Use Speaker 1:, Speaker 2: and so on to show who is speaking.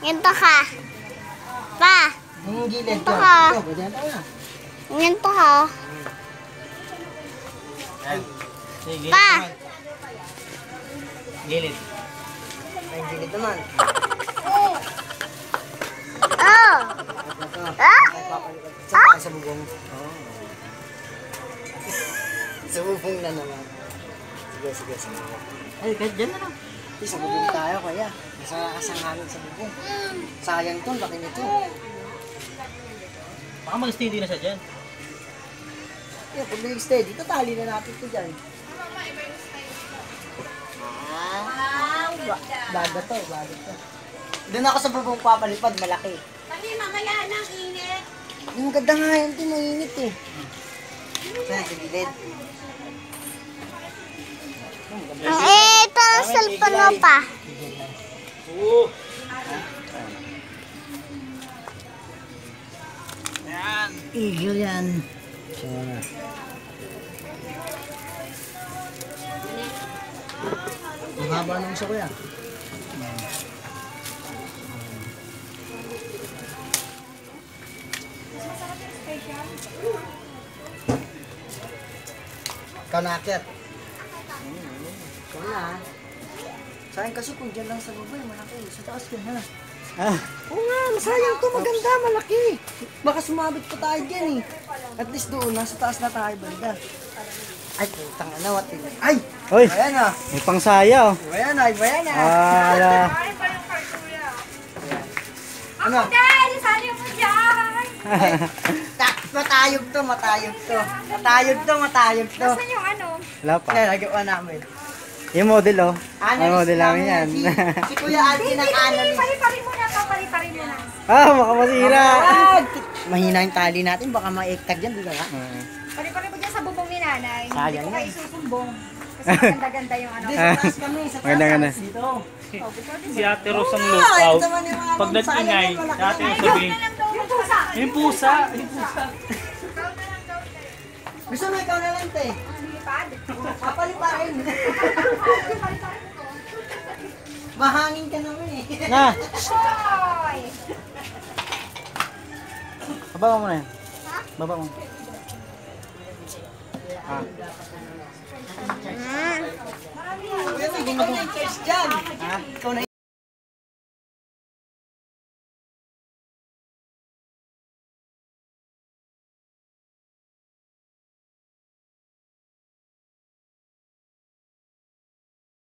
Speaker 1: Ganito ka. Pa.
Speaker 2: Yung gilid
Speaker 1: Ganito
Speaker 2: ko.
Speaker 1: ka.
Speaker 2: Ito, pwede na tayo.
Speaker 1: Ganito ka.
Speaker 3: Sige,
Speaker 1: Pa.
Speaker 3: gilid.
Speaker 2: Ay, gilid naman.
Speaker 1: Oh.
Speaker 2: Ito.
Speaker 1: Ah?
Speaker 2: Ay, papalikat. Saka sa bubong. Sa bubong na naman. Sige.
Speaker 3: Ay, kahit dyan na lang.
Speaker 2: Sa bubong tayo kaya. Nasa asang hangin sa bubong. Sayang to, laki nito.
Speaker 3: Baka mag-steady na siya dyan.
Speaker 2: Yeah, pag nag-stay, dito tali na natin ito dyan. Bago to. Doon ako sa bubong papalipad, malaki.
Speaker 1: Pati mamaya ng init.
Speaker 2: Yung maganda nga yan, ito mainit eh. Saan, sa gilid?
Speaker 1: Ito ang cellphone mo pa.
Speaker 3: Oo. Yan.
Speaker 2: Eagle yan. Sure. Ang haba ng isa ko yan. Ikaw na akit. Ikaw na. Sayang kasi kung dyan lang sa baba, malaki. Sa taas yun ha. Oo nga, sayang to. Maganda, malaki. Baka sumabit pa tayo dyan eh. At least doon, nasa taas na tayo banda. Ay, putang na, what? Ay!
Speaker 4: Hoy,
Speaker 2: Ayan ah.
Speaker 4: may pangsaya oh.
Speaker 2: Ayan ah, ayan ah.
Speaker 4: Ala.
Speaker 2: Ano?
Speaker 1: Dahil, sali mo dyan.
Speaker 2: Matayog to.
Speaker 1: Saan yung ano?
Speaker 4: Wala pa.
Speaker 2: Kaya nagawa namin.
Speaker 4: Yung model oh.
Speaker 2: Analyst
Speaker 4: Ang model namin yan.
Speaker 2: Si Kuya Alvin ang analyst.
Speaker 1: Pari-pari mo na pa, pari-pari mo na.
Speaker 4: Baka masira.
Speaker 2: Mahina yung tali natin, baka ma-ektag dyan, di ba nga?
Speaker 1: Pari-pari mo dyan sa bubong ni nanay. Hindi
Speaker 2: Sayang
Speaker 1: ko kayo
Speaker 2: yan.
Speaker 1: isusumbong. Kasi maganda-ganda yung ano.
Speaker 2: Dito, sa taas kami, sa taas.
Speaker 4: Maganda.
Speaker 2: Dito.
Speaker 3: Si Ate Rose ang
Speaker 2: Ay,
Speaker 3: lookout.
Speaker 2: ito man yung mga
Speaker 3: Pag nag-ingay,
Speaker 2: sayang yan,
Speaker 3: si Ate Rose
Speaker 2: malaki.
Speaker 3: sabihin,
Speaker 1: Yung pusa.
Speaker 3: yung pusa, yung pusa.
Speaker 2: Gusto mo ikaw na lang, te.
Speaker 1: Lipad.
Speaker 2: Papaliparin. Mahangin ka naman eh.
Speaker 4: Na,
Speaker 1: Hoy!
Speaker 4: baba mo na yan. Baba mo.
Speaker 2: Kuya, may ginagawa yung church dyan. Ikaw na